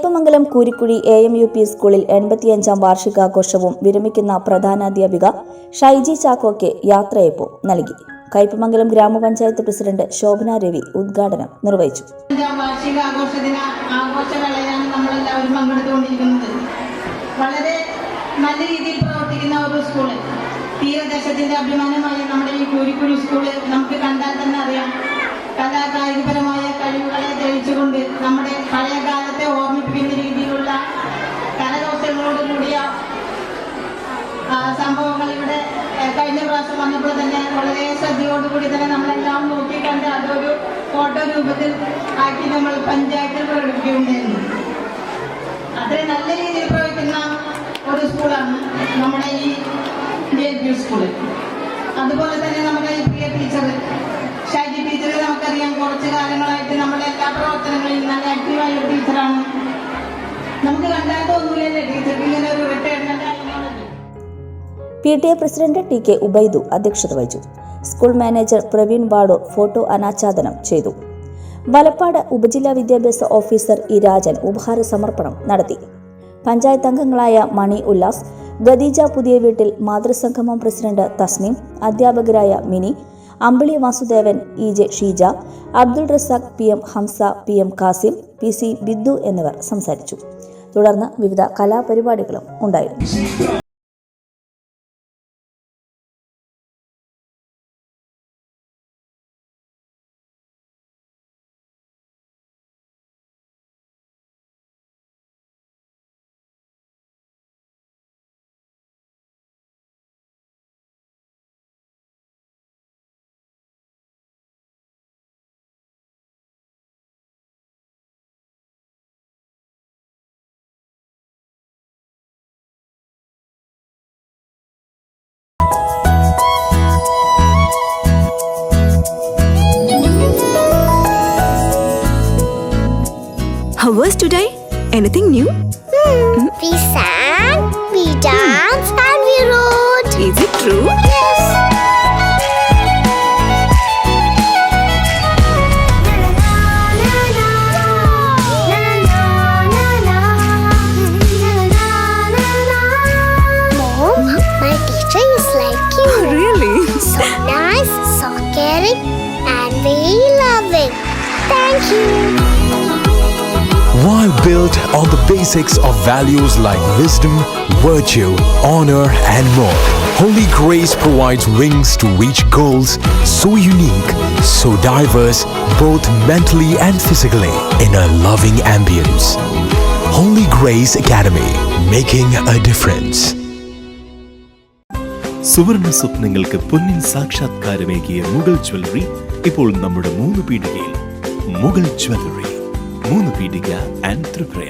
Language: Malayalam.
കയ്പമംഗലം കൂരിക്കുഴി AMUP സ്കൂളിൽ 85-ാം വാർഷികാഘോഷവും വിരമിക്കുന്ന പ്രധാനാധ്യാപിക ഷൈജി ചാക്കോയ്ക്ക് യാത്രയയപ്പും നൽകി. കയ്പമംഗലം ഗ്രാമപഞ്ചായത്ത് പ്രസിഡന്റ് ശോഭന രവി ഉദ്ഘാടനം നിർവഹിച്ചു. വളരെ നല്ല രീതിയിൽ പ്രവർത്തിക്കുന്ന ഒരു സ്കൂള്, തീരദേശത്തിന്റെ അഭിമാനമായ നമ്മുടെ ഈ കൂരിക്കുഴി സ്കൂള് നമുക്ക് കണ്ടാൽ തന്നെ അറിയാം. കലാകായികപരമായ കഴിവുകളെ തെളിയിച്ചുകൊണ്ട് നമ്മുടെ പഴയ കാലത്തെ ഓർമ്മിപ്പിക്കുന്ന രീതിയിലുള്ള കരകൗശലങ്ങളോടുകൂടിയ സംഭവങ്ങൾ ഇവിടെ കഴിഞ്ഞ പ്രാവശ്യം വന്നപ്പോൾ തന്നെ വളരെ ശ്രദ്ധയോടുകൂടി തന്നെ നമ്മളെല്ലാം നോക്കിക്കണ്ട് അതൊരു ഫോട്ടോ രൂപത്തിൽ ആക്കി നമ്മൾ പഞ്ചായത്തിൽ പ്രകടിപ്പിക്കുകയുണ്ടായിരുന്നു. അത്രയും നല്ല രീതിയിൽ പ്രവർത്തിക്കുന്ന ഒരു സ്കൂളാണ് നമ്മുടെ ഈ AMUP സ്കൂള്. അതുപോലെ തന്നെ നമ്മുടെ ഈ പ്രിയ ടീച്ചർ ഷൈജി ടീച്ചർ, നമുക്കറിയാം കുറച്ച് കാലങ്ങളായിട്ട് നമ്മുടെ എല്ലാ പ്രവർത്തനങ്ങളിലും നല്ല ആക്റ്റീവായ ഒരു ടീച്ചറാണ്. നമുക്ക് കണ്ടാൽ തോന്നൂലല്ലേ ടീച്ചർക്ക് ഇങ്ങനെ ഒരു റിട്ടയർമെന്റ് ആയി. PTA പ്രസിഡന്റ് TK ഉബൈദു അധ്യക്ഷത വഹിച്ചു. സ്കൂൾ മാനേജർ പ്രവീൺ വാഡൂർ ഫോട്ടോ അനാച്ഛാദനം ചെയ്തു. വലപ്പാട് ഉപജില്ലാ വിദ്യാഭ്യാസ ഓഫീസർ ഇ രാജൻ ഉപഹാര സമർപ്പണം നടത്തി. പഞ്ചായത്ത് അംഗങ്ങളായ മണി ഉല്ലാസ്, ഖദീജ പുതിയ വീട്ടിൽ, മാതൃസംഗമം പ്രസിഡന്റ് തസ്നീം, അധ്യാപകരായ Mini, Ambili Vasudevan, EJ Sheeja, Abdul Razak, PM Hamza, PM Kasim, PC Biddu എന്നിവർ സംസാരിച്ചു. തുടർന്ന് വിവിധ കലാപരിപാടികളും ഉണ്ടായിരുന്നു. How was today? Anything new? We sang, we danced, and we wrote. Is it true? Yes. Mom, my teacher is like you. Oh, really? So nice, so caring, and very loving. Thank you. While built on the basics of values like wisdom, virtue, honor, and more, Holy Grace provides wings to reach goals so unique, so diverse, both mentally and physically, in a loving ambience. Holy Grace Academy, making a difference. സുവർണ സ്വപ്നങ്ങൾക്ക് പൊന്നിൻ സാക്ഷാത്കാരമേകിയ മുഗൾ ജ്വല്ലറി ഇപ്പോൾ നമ്മുടെ 3 പീടികയിൽ. മുഗൾ ജ്വല്ലറി, 3 പീടിക ആൻഡ് ത്രിപുര.